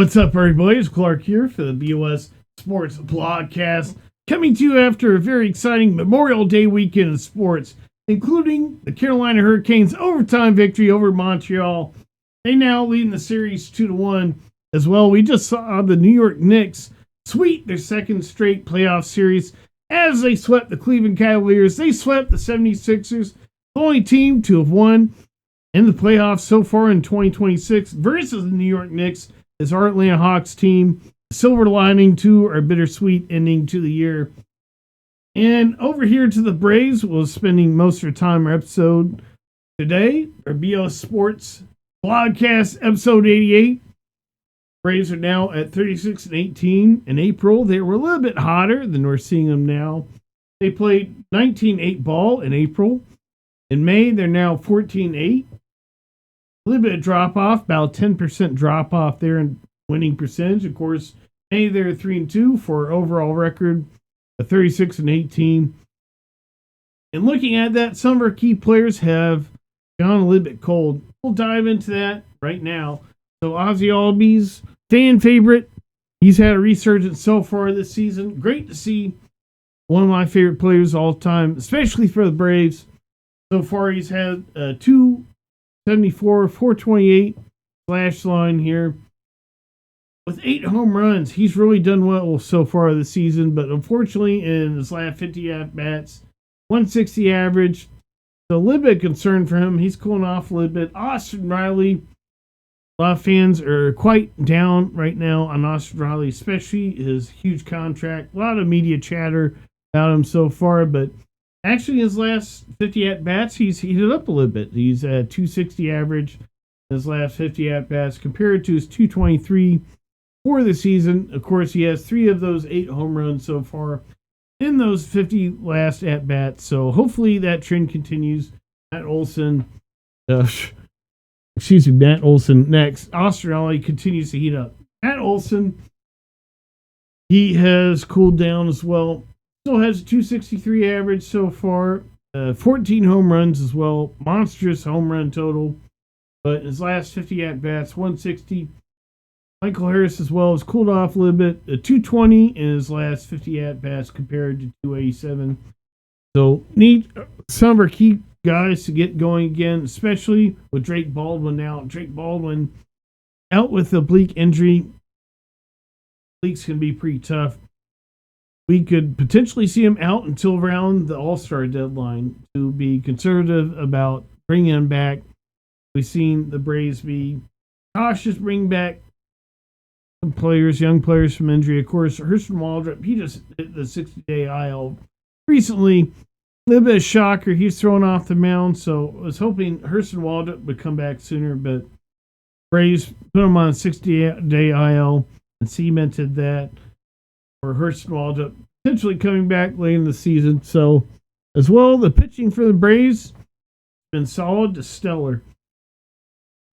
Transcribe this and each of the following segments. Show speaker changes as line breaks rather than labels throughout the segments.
What's up, everybody? It's Clark here for the BOS Sports Blogcast, coming to you after a very exciting Memorial Day weekend in sports, including the Carolina Hurricanes' overtime victory over Montreal. They now lead in the series 2-1. As well, we just saw the New York Knicks sweep their second straight playoff series as they swept the Cleveland Cavaliers. They swept the 76ers, the only team to have won in the playoffs so far in 2026 versus the New York Knicks. Is our Atlanta Hawks team. Silver lining to our bittersweet ending to the year. And over here to the Braves, we're spending most of our time our episode today, our BOS Sports Blogcast episode 88. Braves are now at 36-18. In April, they were a little bit hotter than we're seeing them now. They played 19-8 ball in April. In May, they're now 14-8. A little bit of drop off, about 10% drop off there in winning percentage. Of course, May they're 3-2 for overall record of 36-18. And looking at that, some of our key players have gone a little bit cold. We'll dive into that right now. So Ozzy Albies, fan favorite. He's had a resurgence so far this season. Great to see one of my favorite players all time, especially for the Braves. So far, he's had 274, 428 slash line here. With 8 home runs, he's really done well so far this season, but unfortunately, in his last 50 at-bats, 160 average. So a little bit of concern for him. He's cooling off a little bit. Austin Riley, a lot of fans are quite down right now on Austin Riley, especially his huge contract. A lot of media chatter about him so far, but actually, his last 50 at-bats, he's heated up a little bit. He's at 260 average in his last 50 at-bats compared to his 223 for the season. Of course, he has 3 of those 8 home runs so far in those 50 last at-bats. So hopefully that trend continues. Matt Olson next. Austin Riley continues to heat up. Matt Olson, he has cooled down as well. Still has a 263 average so far. 14 home runs as well. Monstrous home run total. But his last 50 at-bats, 160. Michael Harris as well has cooled off a little bit. A 220 in his last 50 at-bats compared to 287. So need some of our key guys to get going again, especially with Drake Baldwin now. Drake Baldwin out with oblique injury. Obliques can be pretty tough. We could potentially see him out until around the All-Star deadline. To be conservative about bringing him back, we've seen the Braves be cautious, bring back some players, young players from injury. Of course, Hurston Waldrop, he just hit the 60-day IL recently. A little bit of shocker. He's thrown off the mound, so I was hoping Hurston Waldrop would come back sooner, but Braves put him on a 60-day IL and cemented that. Or Hurston Waldrop potentially coming back late in the season. So, as well, the pitching for the Braves has been solid to stellar.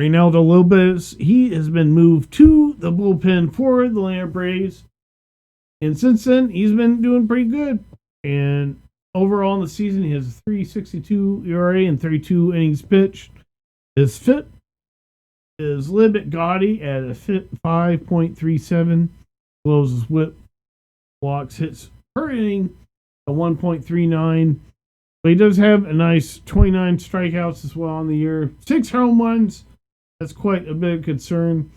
Reynaldo Lopez, he has been moved to the bullpen for the Atlanta Braves. And since then, he's been doing pretty good. And overall in the season, he has a 3.62 ERA and 32 innings pitched. His FIP is a little bit gaudy at a FIP 5.37, as well as his WHIP. Walks, hits per inning, a 1.39. But he does have a nice 29 strikeouts as well on the year. 6 home runs. That's quite a bit of concern.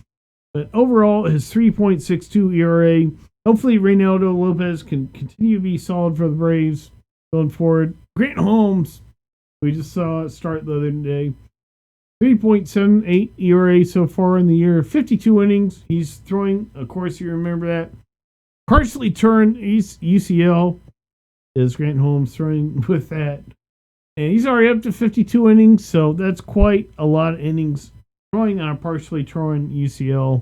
But overall, his 3.62 ERA. Hopefully, Reynaldo Lopez can continue to be solid for the Braves going forward. Grant Holmes, we just saw it start the other day. 3.78 ERA so far in the year. 52 innings. He's throwing, of course, you remember that. Partially turned UCL is Grant Holmes throwing with that. And he's already up to 52 innings, so that's quite a lot of innings throwing on a partially torn UCL.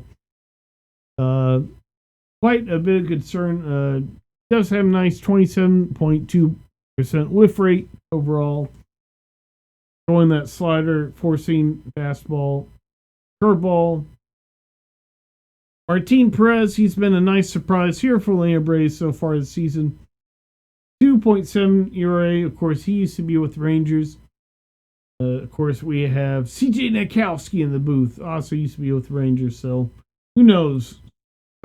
Quite a bit of concern. Does have a nice 27.2% whiff rate overall. Throwing that slider, forcing fastball, curveball. Martin Perez, he's been a nice surprise here for Atlanta Braves so far this season. 2.7 ERA. Of course, he used to be with the Rangers. Of course, we have C.J. Nitkowski in the booth. Also used to be with the Rangers. So who knows?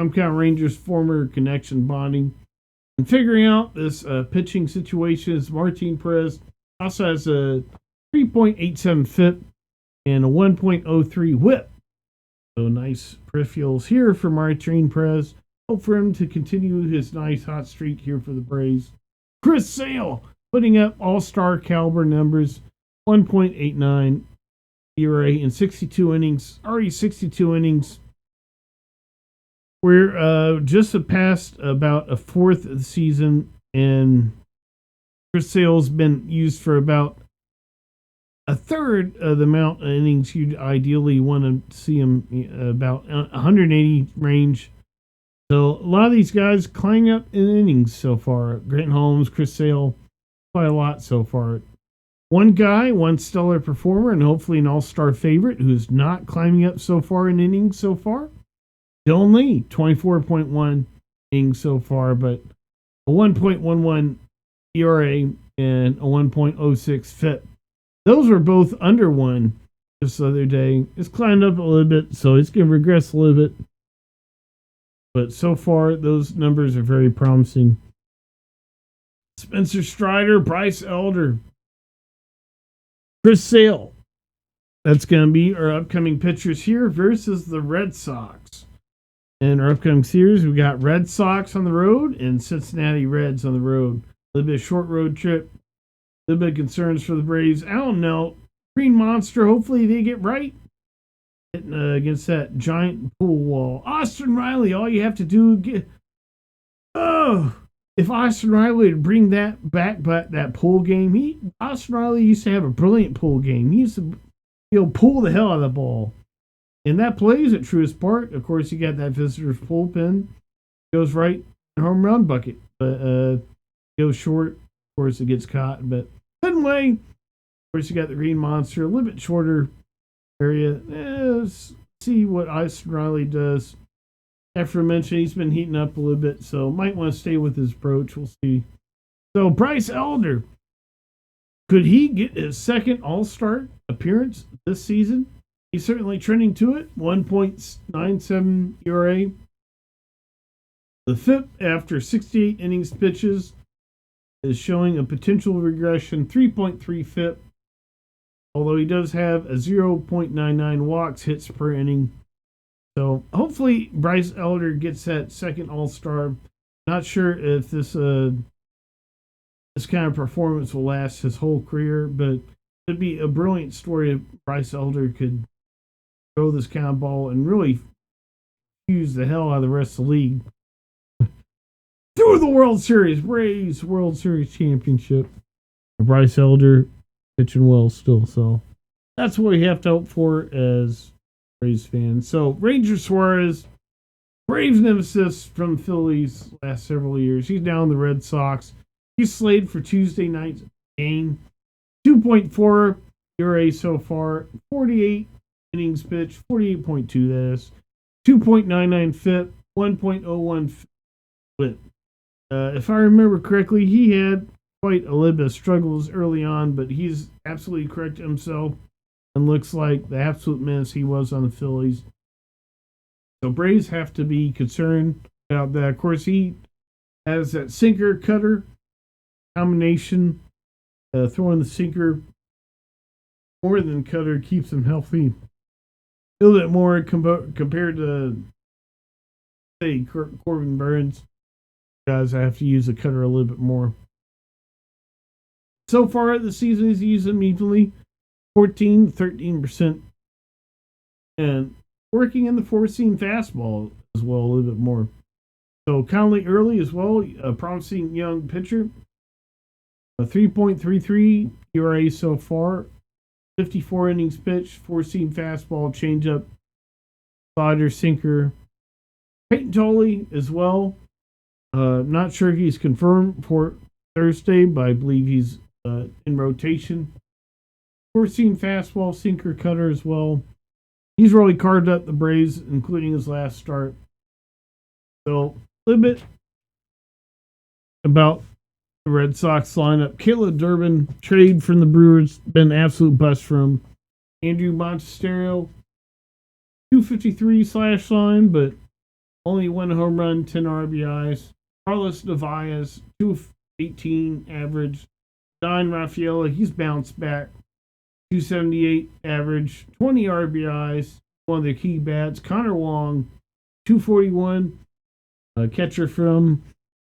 Some kind of Rangers former connection bonding. And figuring out this pitching situation is Martin Perez also has a 3.87 FIP and a 1.03 WHIP. So nice peripherals here for Martin Perez. Hope for him to continue his nice hot streak here for the Braves. Chris Sale putting up all-star caliber numbers, 1.89 ERA in 62 innings. Already 62 innings. We're just past about a fourth of the season, and Chris Sale's been used for about a third of the amount of innings you'd ideally want to see him, about 180 range. So a lot of these guys climbing up in innings so far. Grant Holmes, Chris Sale, quite a lot so far. One guy, one stellar performer, and hopefully an all-star favorite who's not climbing up so far in innings so far. Dylan Lee, 24.1 innings so far, but a 1.11 ERA and a 1.06 FIP. Those were both under one just the other day. It's climbed up a little bit, so it's going to regress a little bit. But so far, those numbers are very promising. Spencer Strider, Bryce Elder, Chris Sale. That's going to be our upcoming pitchers here versus the Red Sox. In our upcoming series, we got Red Sox on the road and Cincinnati Reds on the road. A little bit of short road trip. A little bit of concerns for the Braves. I don't know. Green Monster, hopefully they get right. Against that giant pool wall. Austin Riley, all you have to do if Austin Riley would bring that back, but that pool game, Austin Riley used to have a brilliant pool game. He used to pull the hell out of the ball. And that plays at Truist Park. Of course, you got that visitor's bullpen. Goes right in the home run bucket. But goes short. Of course, it gets caught. But Fenway, of course, you got the Green Monster, a little bit shorter area. Let's see what Austin Riley does. After I mentioned, he's been heating up a little bit, so might want to stay with his approach. We'll see. So Bryce Elder, could he get his second All-Star appearance this season? He's certainly trending to it. 1.97 ERA. The FIP after 68 innings pitches is showing a potential regression, 3.3 FIP. Although he does have a 0.99 walks hits per inning. So hopefully Bryce Elder gets that second All-Star. Not sure if this kind of performance will last his whole career, but it'd be a brilliant story if Bryce Elder could throw this kind of ball and really confuse the hell out of the rest of the league. Through the World Series, Braves World Series Championship. Bryce Elder pitching well still, so that's what we have to hope for as Braves fans. So Ranger Suarez, Braves nemesis from the Phillies last several years. He's down the Red Sox. He's slated for Tuesday night's game. 2.4 ERA so far, 48 innings pitched, 48.2 that is, 2.99 FIP, 1.01 FIP. If I remember correctly, he had quite a little bit of struggles early on, but he's absolutely corrected himself and looks like the absolute menace he was on the Phillies. So Braves have to be concerned about that. Of course, he has that sinker cutter combination. Throwing the sinker more than cutter keeps him healthy a little bit more compared to, say, Corbin Burns. Guys, I have to use the cutter a little bit more. So far this season, he's used them evenly, 13%, and working in the four-seam fastball as well a little bit more. So Conley early as well, a promising young pitcher. A 3.33 ERA so far, 54 innings pitched, four-seam fastball, changeup, slider, sinker. Peyton Tolley as well. Not sure if he's confirmed for Thursday, but I believe he's in rotation. Four-seam fastball, sinker, cutter as well. He's really carved up the Braves, including his last start. So, a little bit about the Red Sox lineup. Caleb Durbin, trade from the Brewers, been an absolute bust for him. Andrew Montesterio, .253 slash line, but only 1 home run, 10 RBIs. Carlos Nevaez, .218 average. Don Rafaela, he's bounced back. .278 average, 20 RBIs. One of their key bats. Connor Wong, .241. Catcher from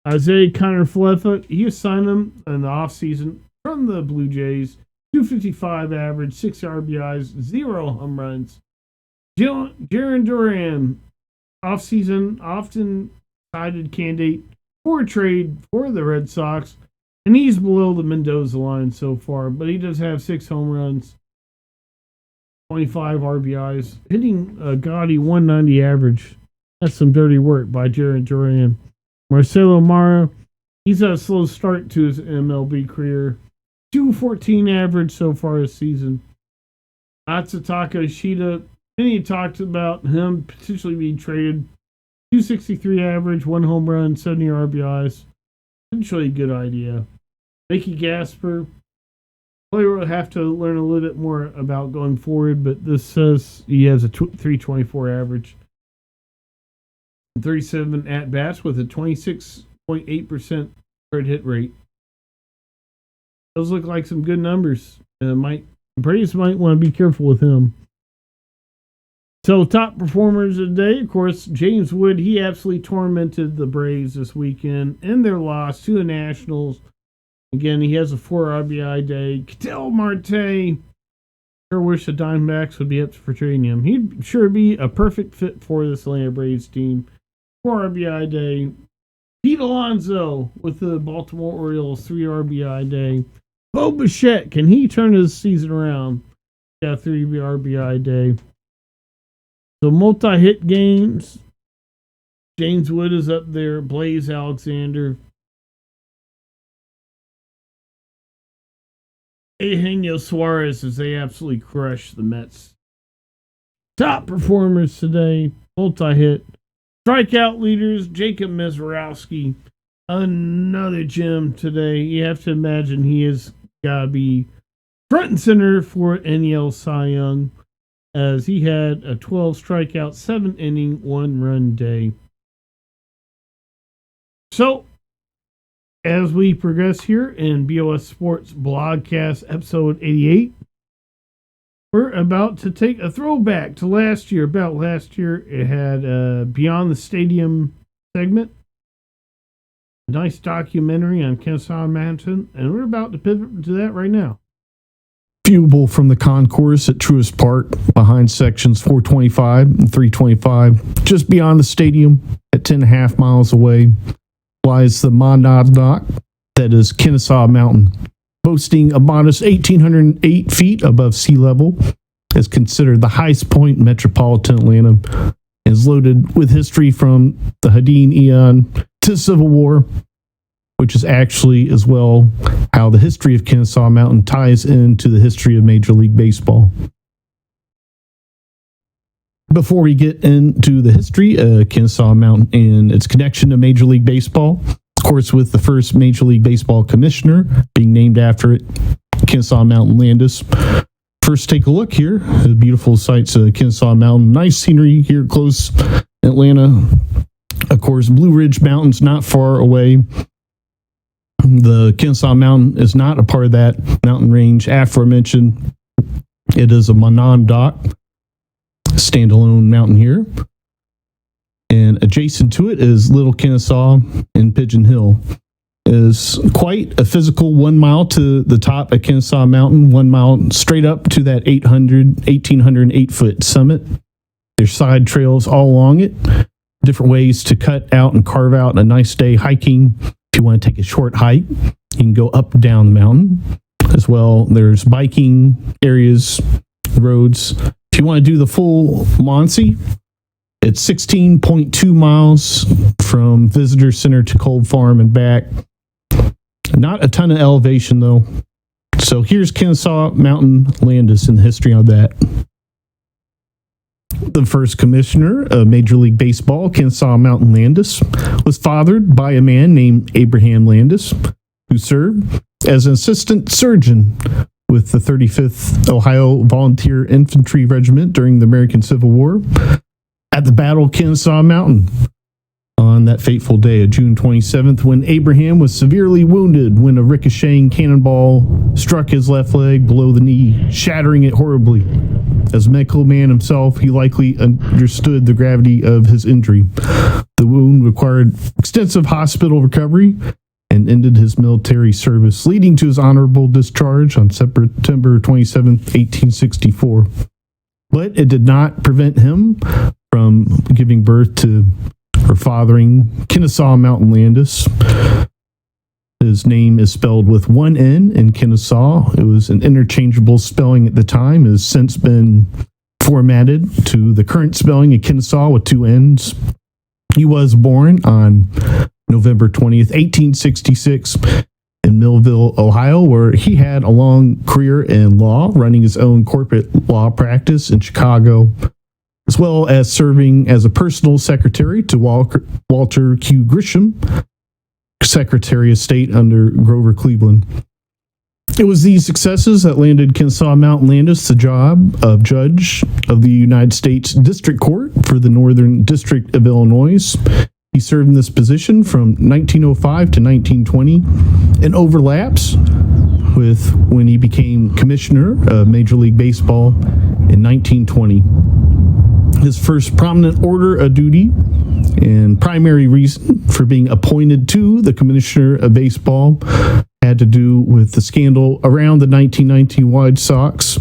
Isaiah Connor-Fleffa. He assigned him in the offseason from the Blue Jays. .255 average, 6 RBIs, 0 home runs. Jarren Duran, offseason, often cited candidate for a trade for the Red Sox, and he's below the Mendoza line so far, but he does have 6 home runs, 25 RBIs, hitting a gaudy 190 average. That's some dirty work by Jarren Duran. Marcelo Mara, he's had a slow start to his MLB career. .214 average so far this season. Atsutaka Ishida, many talked about him potentially being traded. .263 average, 1 home run, 70 RBIs. Potentially a good idea. Mickey Gasper, player will have to learn a little bit more about going forward, but this says he has a .324 average. 37 at-bats with a 26.8% hard hit rate. Those look like some good numbers. Braves might want to be careful with him. So, top performers of the day, of course, James Wood. He absolutely tormented the Braves this weekend in their loss to the Nationals. Again, he has a 4 RBI day. Ketel Marte. Sure wish the Diamondbacks would be up for trading him. He'd sure be a perfect fit for this Atlanta Braves team. 4 RBI day. Pete Alonso with the Baltimore Orioles, 3 RBI day. Bo Bichette, can he turn his season around? Got 3 RBI day. So multi-hit games. James Wood is up there. Blaze Alexander. Eugenio Suarez as they absolutely crush the Mets. Top performers today. Multi-hit. Strikeout leaders. Jacob Mezorowski. Another gem today. You have to imagine he has got to be front and center for NL Cy Young, as he had a 12 strikeout, 7 inning, 1 run day. So, as we progress here in BOS Sports Blogcast episode 88, we're about to take a throwback to last year. About last year, it had a Beyond the Stadium segment, a nice documentary on Kennesaw Mountain, and we're about to pivot to that right now.
Viewable from the concourse at Truist Park, behind sections 425 and 325, just beyond the stadium, at 10.5 miles away, lies the Monadnock, that is Kennesaw Mountain. Boasting a modest 1,808 feet above sea level, is considered the highest point in metropolitan Atlanta, is loaded with history from the Hadeen Eon to Civil War, which is actually as well how the history of Kennesaw Mountain ties into the history of Major League Baseball. Before we get into the history of Kennesaw Mountain and its connection to Major League Baseball, of course, with the first Major League Baseball commissioner being named after it, Kennesaw Mountain Landis. First, take a look here. The beautiful sights of Kennesaw Mountain. Nice scenery here close Atlanta. Of course, Blue Ridge Mountain's not far away. The Kennesaw Mountain is not a part of that mountain range aforementioned. It is a Monadnock, standalone mountain here. And adjacent to it is Little Kennesaw and Pigeon Hill. It is quite a physical 1 mile to the top of Kennesaw Mountain, 1 mile straight up to that 1,808-foot summit. There's side trails all along it, different ways to cut out and carve out a nice day hiking. If you want to take a short hike, you can go up and down the mountain. As well, there's biking areas, roads. If you want to do the full Muncie, it's 16.2 miles from Visitor Center to Cold Farm and back. Not a ton of elevation, though. So here's Kennesaw Mountain Landis and the history of that. The first commissioner of Major League Baseball, Kennesaw Mountain Landis, was fathered by a man named Abraham Landis, who served as an assistant surgeon with the 35th Ohio Volunteer Infantry Regiment during the American Civil War at the Battle of Kennesaw Mountain on that fateful day of June 27th, when Abraham was severely wounded when a ricocheting cannonball struck his left leg below the knee, shattering it horribly. As a medical man himself, he likely understood the gravity of his injury. The wound required extensive hospital recovery and ended his military service, leading to his honorable discharge on September 27, 1864. But it did not prevent him from giving birth to or fathering Kennesaw Mountain Landis. His name is spelled with one N in Kennesaw. It was an interchangeable spelling at the time. It has since been formatted to the current spelling of Kennesaw with two N's. He was born on November 20th, 1866 in Millville, Ohio, where he had a long career in law, running his own corporate law practice in Chicago, as well as serving as a personal secretary to Walter Q. Grisham, Secretary of State under Grover Cleveland. It was these successes that landed Kennesaw Mountain Landis the job of judge of the United States District Court for the Northern District of Illinois. He served in this position from 1905 to 1920 and overlaps with when he became commissioner of Major League Baseball in 1920. His first prominent order of duty and primary reason for being appointed to the commissioner of baseball had to do with the scandal around the 1919 White Sox,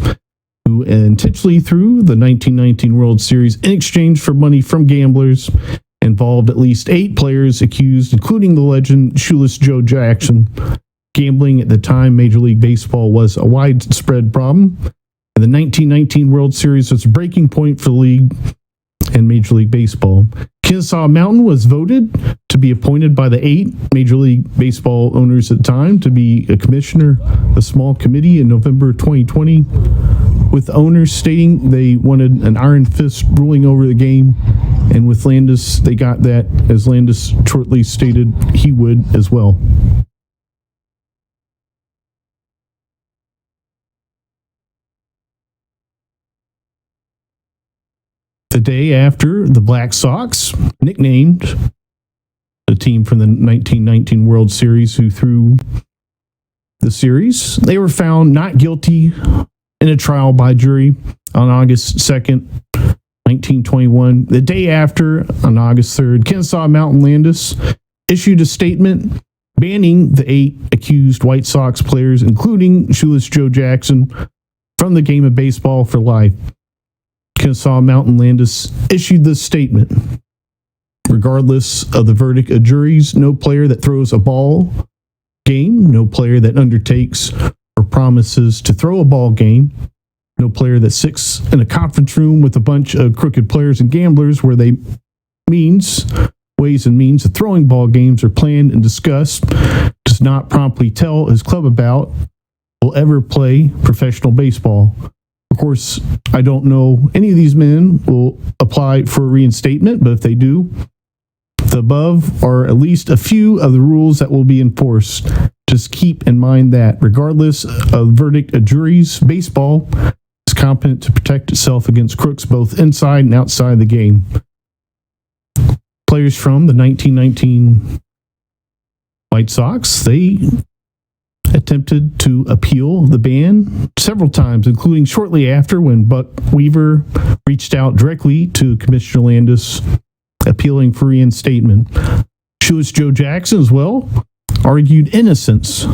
who intentionally threw the 1919 World Series in exchange for money from gamblers, involved at least 8 players accused, including the legend Shoeless Joe Jackson. Gambling at the time, Major League Baseball was a widespread problem, and the 1919 World Series was a breaking point for the league and Major League Baseball. Kennesaw Mountain was voted to be appointed by the 8 Major League Baseball owners at the time to be a commissioner, a small committee in November 2020, with the owners stating they wanted an iron fist ruling over the game, and with Landis, they got that, as Landis shortly stated he would as well. The day after the Black Sox, nicknamed the team from the 1919 World Series who threw the series, they were found not guilty in a trial by jury on August 2nd, 1921. The day after, on August 3rd, Kennesaw Mountain Landis issued a statement banning the 8 accused White Sox players, including Shoeless Joe Jackson, from the game of baseball for life. Kennesaw Mountain Landis issued this statement: regardless of the verdict of juries, no player that throws a ball game, no player that undertakes or promises to throw a ball game, no player that sits in a conference room with a bunch of crooked players and gamblers where they ways and means of throwing ball games are planned and discussed, does not promptly tell his club about, will ever play professional baseball. Of course, I don't know any of these men will apply for reinstatement, but if they do, the above are at least a few of the rules that will be enforced. Just keep in mind that, regardless of the verdict of juries, baseball is competent to protect itself against crooks both inside and outside the game. Players from the 1919 White Sox, they attempted to appeal the ban several times, including shortly after when Buck Weaver reached out directly to Commissioner Landis appealing for reinstatement. Shoeless Joe Jackson as well argued innocence,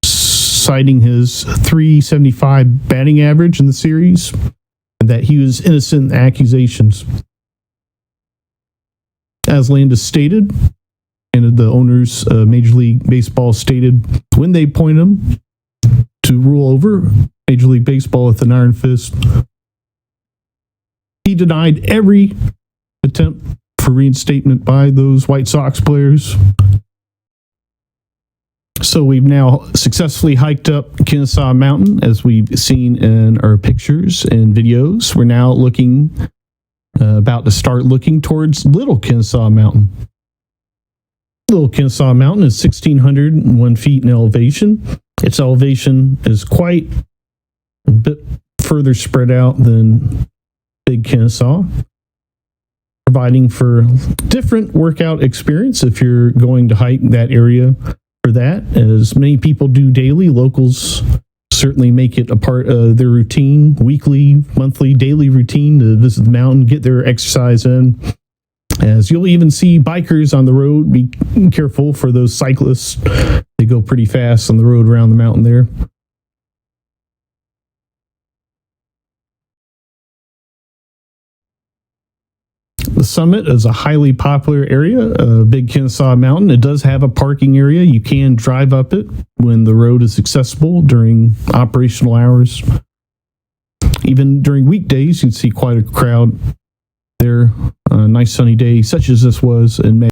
citing his .375 batting average in the series and that he was innocent in accusations. As Landis stated, and the owners of Major League Baseball stated when they appoint him to rule over Major League Baseball with an iron fist, he denied every attempt for reinstatement by those White Sox players. So we've now successfully hiked up Kennesaw Mountain, as we've seen in our pictures and videos. We're now about to start looking towards Little Kennesaw Mountain. Little Kennesaw Mountain is 1,601 feet in elevation. Its elevation is quite a bit further spread out than Big Kennesaw, providing for different workout experience if you're going to hike that area. For that, as many people do daily, locals certainly make it a part of their routine, weekly, monthly, daily routine to visit the mountain, get their exercise in. As you'll even see bikers on the road. Be careful for those cyclists. They go pretty fast on the road around the mountain there. The summit is a highly popular area, Big Kennesaw Mountain. It does have a parking area. You can drive up it when the road is accessible during operational hours. Even during weekdays, you'd see quite a crowd there. A nice sunny day, such as this was in May.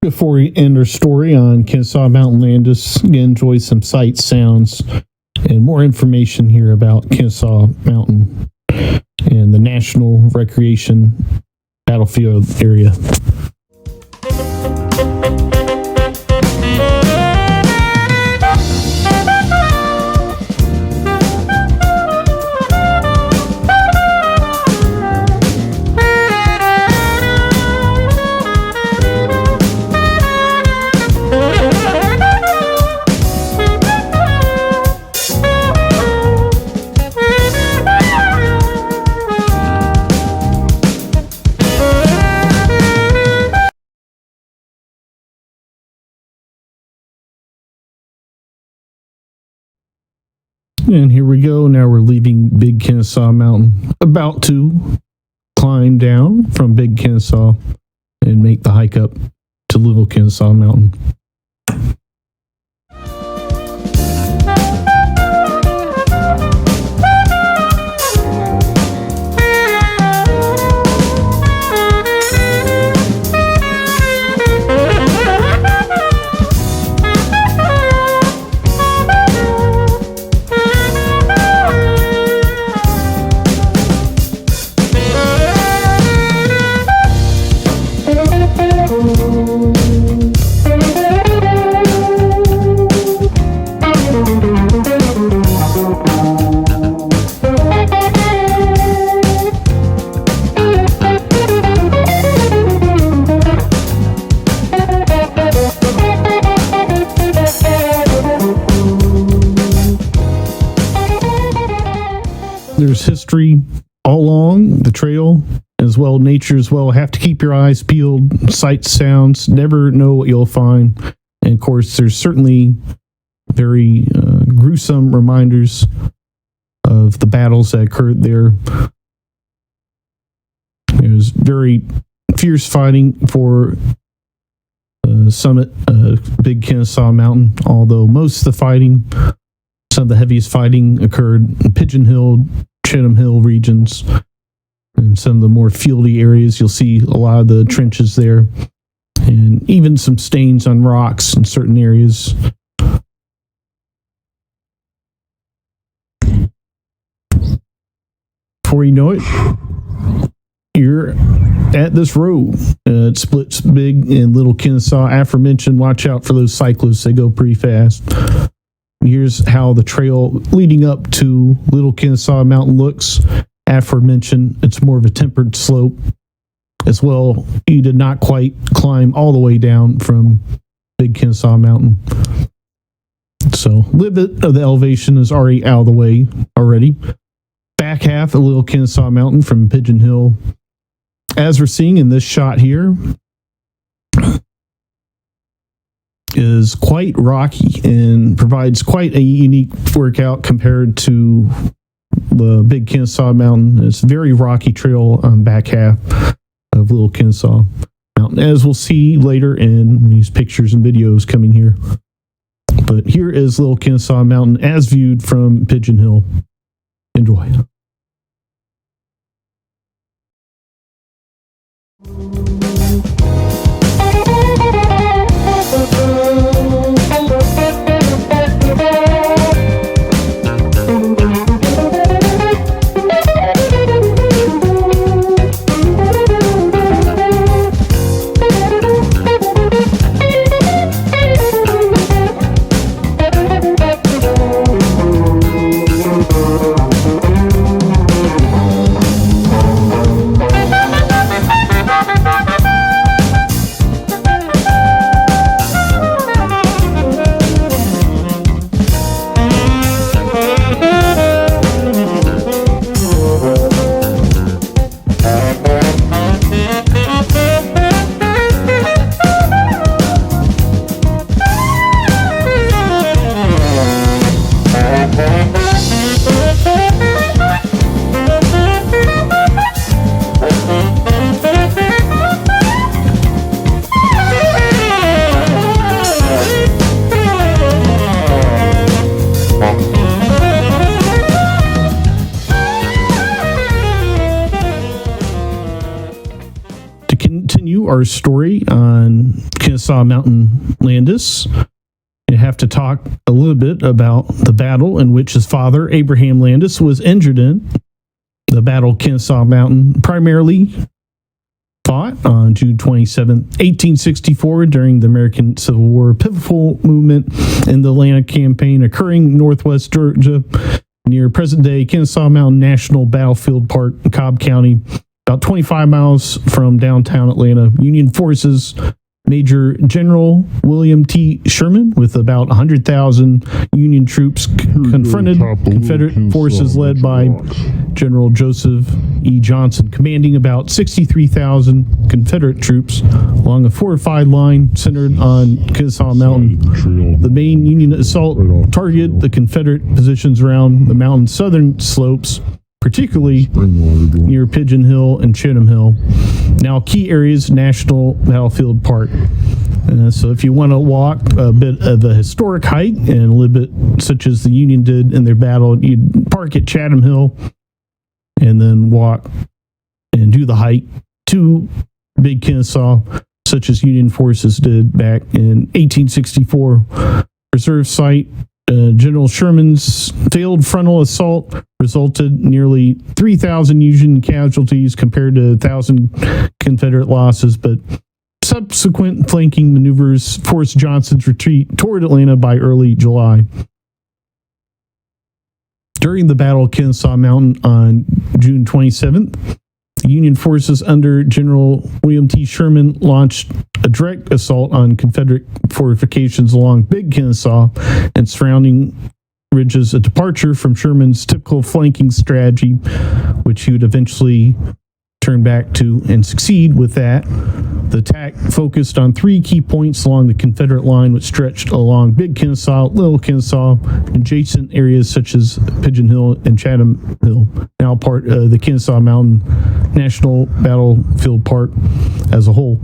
Before we end our story on Kennesaw Mountain Landis, enjoy some sights, sounds, and more information here about Kennesaw Mountain and the National Recreation Battlefield area. And here we go. Now we're leaving Big Kennesaw Mountain. About to climb down from Big Kennesaw and make the hike up to Little Kennesaw Mountain. There's history all along the trail, as well nature as well. Have to keep your eyes peeled, sights, sounds, never know what you'll find. And of course, there's certainly very gruesome reminders of the battles that occurred there. It was very fierce fighting for the summit of Big Kennesaw Mountain, although most of the fighting, some of the heaviest fighting occurred in Pigeon Hill, Chenham Hill regions, and some of the more fieldy areas. You'll see a lot of the trenches there, and even some stains on rocks in certain areas. Before you know it, you're at this road. It splits Big and Little Kennesaw. Aforementioned, watch out for those cyclists. They go pretty fast. Here's how the trail leading up to Little Kennesaw Mountain looks. Aforementioned, it's more of a tempered slope as well. You did not quite climb all the way down from Big Kennesaw Mountain. So a little bit of the elevation is already out of the way already. Back half of Little Kennesaw Mountain from Pigeon Hill, as we're seeing in this shot here, is quite rocky and provides quite a unique workout compared to the Big Kennesaw Mountain. It's a very rocky trail on the back half of Little Kennesaw Mountain, as we'll see later in these pictures and videos coming here. But here is Little Kennesaw Mountain as viewed from Pigeon Hill. Enjoy. our story on Kennesaw Mountain Landis, you have to talk a little bit about the battle in which his father, Abraham Landis, was injured in. The Battle of Kennesaw Mountain primarily fought on June 27, 1864, during the American Civil War, pivotal movement in the Atlanta campaign occurring in northwest Georgia near present-day Kennesaw Mountain National Battlefield Park in Cobb County, about 25 miles from downtown Atlanta. Union forces Major General William T. Sherman, with about 100,000 Union troops, confronted Confederate forces led by General Joseph E. Johnson, commanding about 63,000 Confederate troops along a fortified line centered on Kennesaw Mountain. The main Union assault targeted the Confederate positions around the mountain's southern slopes, particularly near Pigeon Hill and Chatham Hill, now key areas, National Battlefield Park. So if you want to walk a bit of a historic hike and a little bit such as the Union did in their battle, you'd park at Chatham Hill and then walk and do the hike to Big Kennesaw, such as Union forces did back in 1864. Reserve site. General Sherman's failed frontal assault resulted nearly 3,000 Union casualties compared to 1,000 Confederate losses, but subsequent flanking maneuvers forced Johnson's retreat toward Atlanta by early July. During the Battle of Kennesaw Mountain on June 27th, the Union forces under General William T. Sherman launched a direct assault on Confederate fortifications along Big Kennesaw and surrounding ridges, a departure from Sherman's typical flanking strategy, which he would eventually turn back to and succeed with that. The attack focused on three key points along the Confederate line, which stretched along Big Kennesaw, Little Kennesaw, adjacent areas such as Pigeon Hill and Chatham Hill, now part of the Kennesaw Mountain National Battlefield Park as a whole.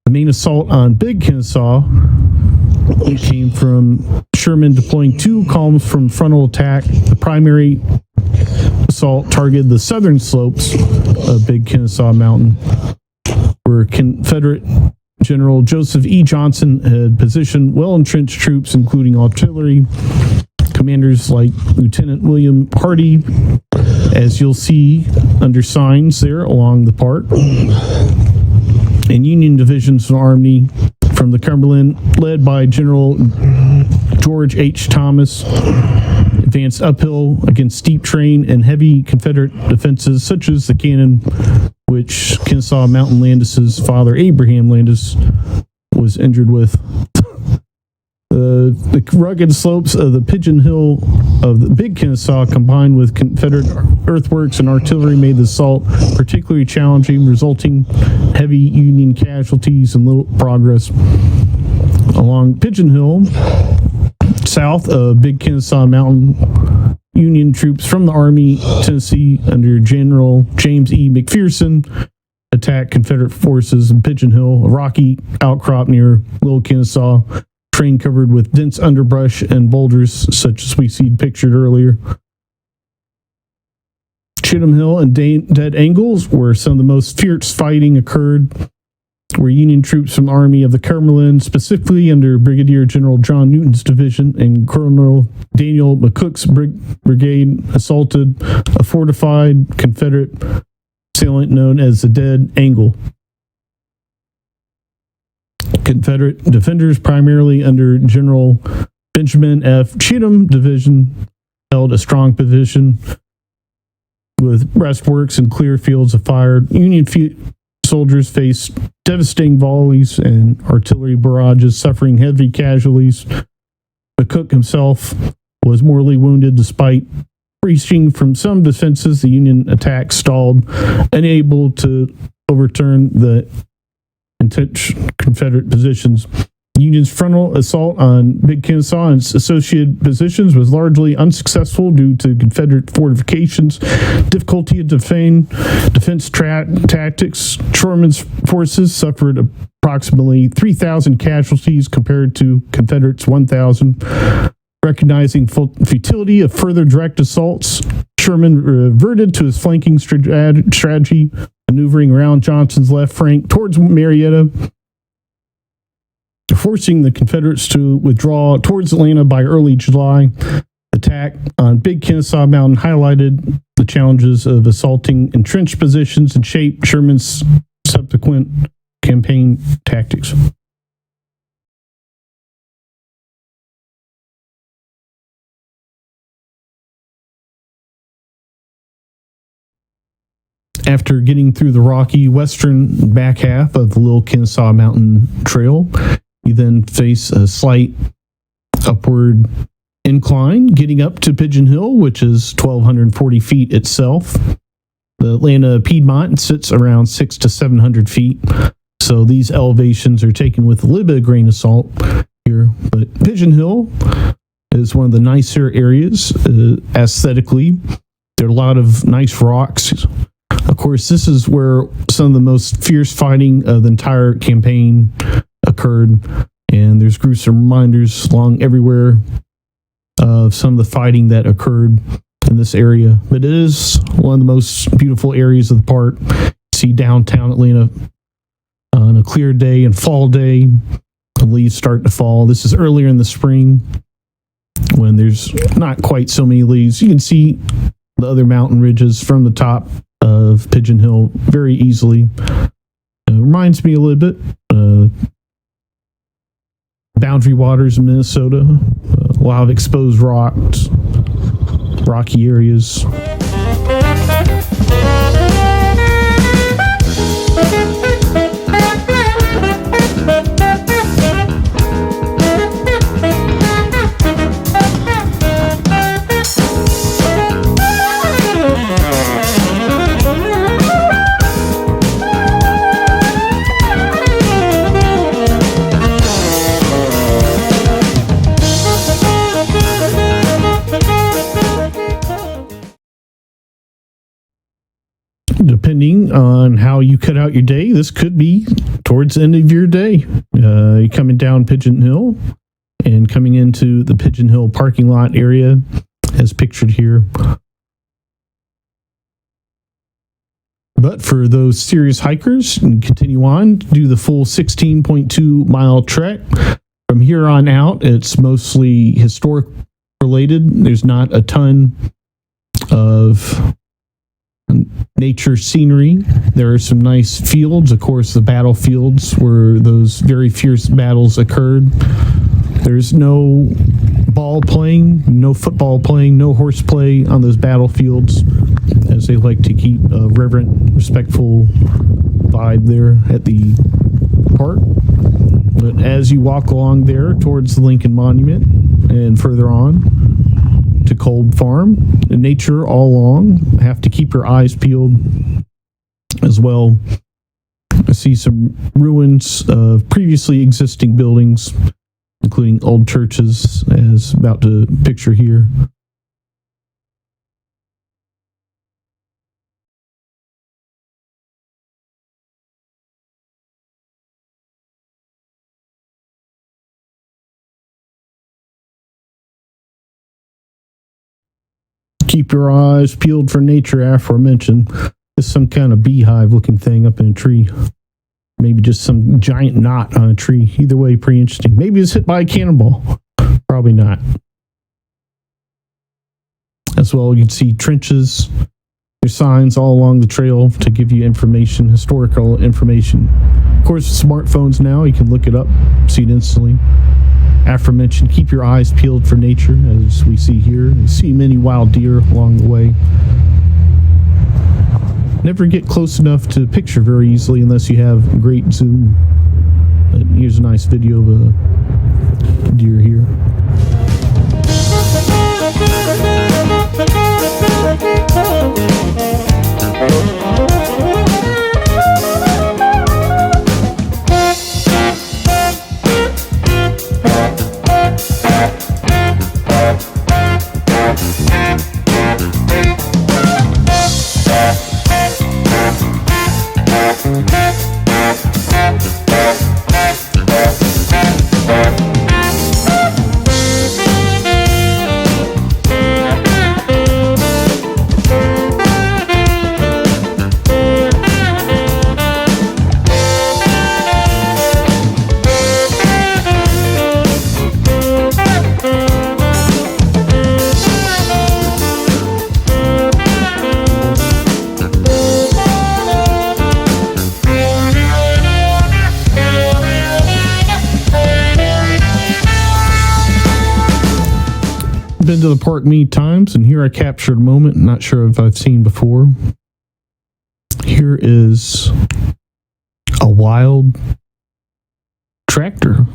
The main assault on Big Kennesaw came from Sherman deploying two columns from frontal attack. The primary assault targeted the southern slopes of Big Kennesaw Mountain, where Confederate General Joseph E. Johnson had positioned well-entrenched troops, including artillery, commanders like Lieutenant William Hardy, as you'll see under signs there along the park, and Union divisions of the Army from the Cumberland, led by General George H. Thomas, advanced uphill against steep terrain and heavy Confederate defenses, such as the cannon which Kennesaw Mountain Landis's father, Abraham Landis, was injured with. The rugged slopes of the Pigeon Hill of the Big Kennesaw, combined with Confederate earthworks and artillery, made the assault particularly challenging, resulting heavy Union casualties and little progress. Along Pigeon Hill, south of Big Kennesaw Mountain, Union troops from the Army, Tennessee, under General James E. McPherson, attacked Confederate forces in Pigeon Hill, a rocky outcrop near Little Kennesaw, terrain covered with dense underbrush and boulders, such as we see pictured earlier. Chatham Hill and Dead Angles, where some of the most fierce fighting occurred, where Union troops from the Army of the Cumberland, specifically under Brigadier General John Newton's division and Colonel Daniel McCook's brigade, assaulted a fortified Confederate salient known as the Dead Angle. Confederate defenders, primarily under General Benjamin F. Cheatham division, held a strong position with breastworks and clear fields of fire. Union soldiers faced devastating volleys and artillery barrages, suffering heavy casualties. McCook himself was mortally wounded despite breaching from some defenses. The Union attack stalled, unable to overturn the intense Confederate positions. Union's frontal assault on Big Kennesaw and its associated positions was largely unsuccessful due to Confederate fortifications, difficulty of defense tactics. Sherman's forces suffered approximately 3,000 casualties compared to Confederates' 1,000. Recognizing futility of further direct assaults, Sherman reverted to his flanking strategy, maneuvering around Johnson's left flank towards Marietta, forcing the Confederates to withdraw towards Atlanta by early July. Attack on Big Kennesaw Mountain highlighted the challenges of assaulting entrenched positions and shaped Sherman's subsequent campaign tactics. After getting through the rocky western back half of the Little Kennesaw Mountain Trail, you then face a slight upward incline, getting up to Pigeon Hill, which is 1,240 feet itself. The Atlanta Piedmont sits around 600 to 700 feet, so these elevations are taken with a little bit of grain of salt here. But Pigeon Hill is one of the nicer areas aesthetically. There are a lot of nice rocks. Of course, this is where some of the most fierce fighting of the entire campaign occurred, and there's gruesome reminders along everywhere of some of the fighting that occurred in this area. But it is one of the most beautiful areas of the park. You see downtown Atlanta on a clear day and fall day. The leaves start to fall. This is earlier in the spring when there's not quite so many leaves. You can see the other mountain ridges from the top of Pigeon Hill very easily. It reminds me a little bit Boundary Waters in Minnesota. A lot of exposed rocks, rocky areas. Depending on how you cut out your day, this could be towards the end of your day. You're coming down Pigeon Hill and coming into the Pigeon Hill parking lot area as pictured here. But for those serious hikers, you can continue on, do the full 16.2 mile trek. From here on out, it's mostly historic related. There's not a ton of nature scenery. There are some nice fields, of course, the battlefields where those very fierce battles occurred. There's no ball playing, no football playing, no horseplay on those battlefields, as they like to keep a reverent, respectful vibe there at the park. But as you walk along there towards the Lincoln Monument and further on to Cold Farm, the nature all along, have to keep your eyes peeled as well. I see some ruins of previously existing buildings, including old churches, as about to picture here. Keep your eyes peeled for nature aforementioned. There's some kind of beehive looking thing up in a tree. Maybe just some giant knot on a tree. Either way, pretty interesting. Maybe it's hit by a cannonball. Probably not. As well, you can see trenches. There's signs all along the trail to give you information, historical information. Of course, with smartphones now, you can look it up, see it instantly. Aforementioned, keep your eyes peeled for nature, as we see here. You see many wild deer along the way. Never get close enough to picture very easily unless you have great zoom. But here's a nice video of a deer here. been to the park many times, and here I captured a moment. Not sure if I've seen before. Here is a wild tractor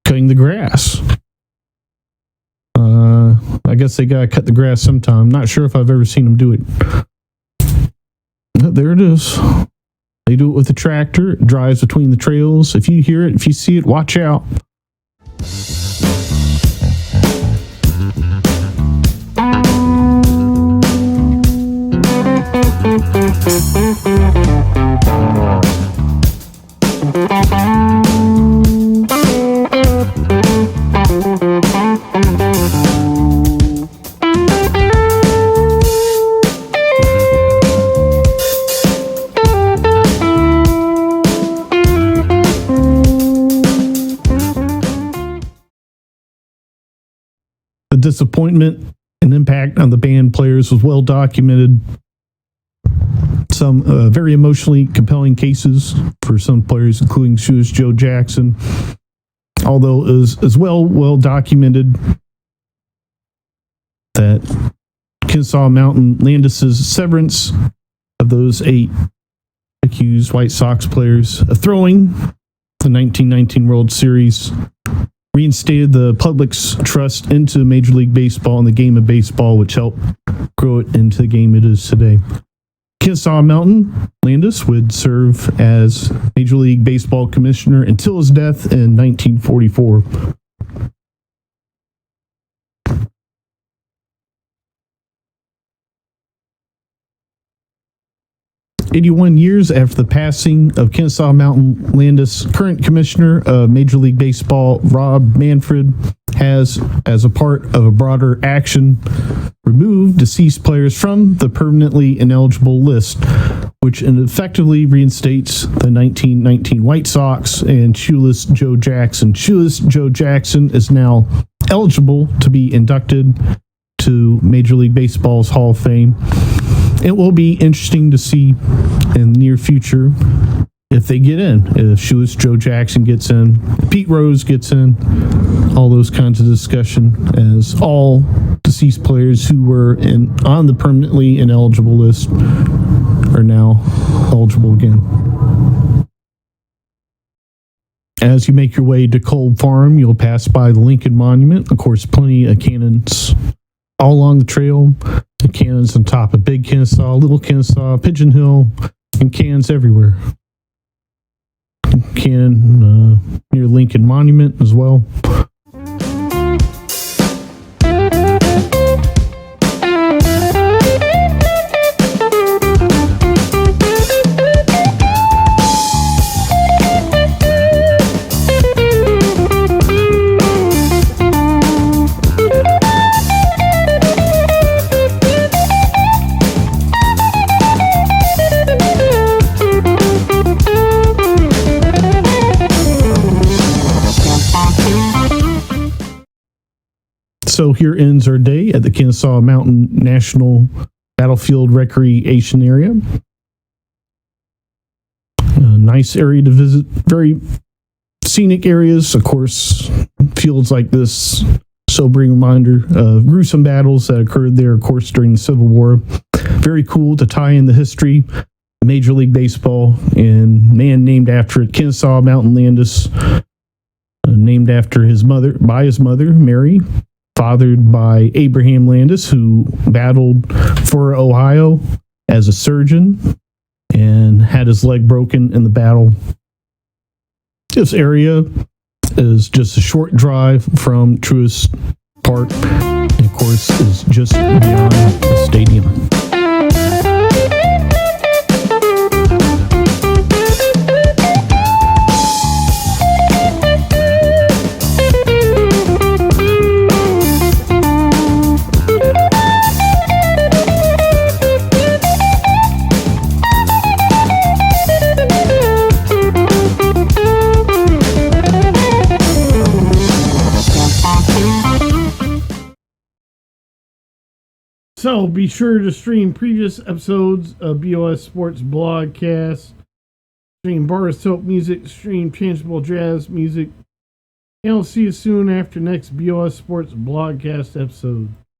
cutting the grass. I guess they gotta cut the grass sometime. Not sure if I've ever seen them do it. But there it is. They do it with a tractor. It drives between the trails. If you hear it, if you see it, watch out. The disappointment and impact on the band players was well documented. Some very emotionally compelling cases for some players, including Shoeless Joe Jackson. Although it was as well documented that Kennesaw Mountain Landis's severance of those 8 accused White Sox players of throwing the 1919 World Series reinstated the public's trust into Major League Baseball and the game of baseball, which helped grow it into the game it is today. Kennesaw Mountain Landis would serve as Major League Baseball commissioner until his death in 1944. 81 years after the passing of Kennesaw Mountain Landis, current commissioner of Major League Baseball, Rob Manfred, has, as a part of a broader action, removed deceased players from the permanently ineligible list, which effectively reinstates the 1919 White Sox and Shoeless Joe Jackson. Shoeless Joe Jackson is now eligible to be inducted to Major League Baseball's Hall of Fame. It will be interesting to see in the near future if they get in, if Shoeless Joe Jackson gets in, Pete Rose gets in, all those kinds of discussion, as all deceased players who were on the permanently ineligible list are now eligible again. As you make your way to Cold Farm, you'll pass by the Lincoln Monument. Of course, plenty of cannons all along the trail. The cannons on top of Big Kennesaw, Little Kennesaw, Pigeon Hill, and cannons everywhere. Cannon near Lincoln Monument as well. So here ends our day at the Kennesaw Mountain National Battlefield Recreation Area. A nice area to visit. Very scenic areas. Of course, fields like this, sobering reminder of gruesome battles that occurred there, of course, during the Civil War. Very cool to tie in the history of Major League Baseball and man named after it, Kennesaw Mountain Landis, named after his mother, Mary, fathered by Abraham Landis, who battled for Ohio as a surgeon and had his leg broken in the battle. This area is just a short drive from Truist Park, and of course is just beyond the stadium.
So be sure to stream previous episodes of BOS Sports Blogcast, stream Bar Soap music, stream Changeable Jazz music, And I'll see you soon after next BOS Sports Blogcast episode.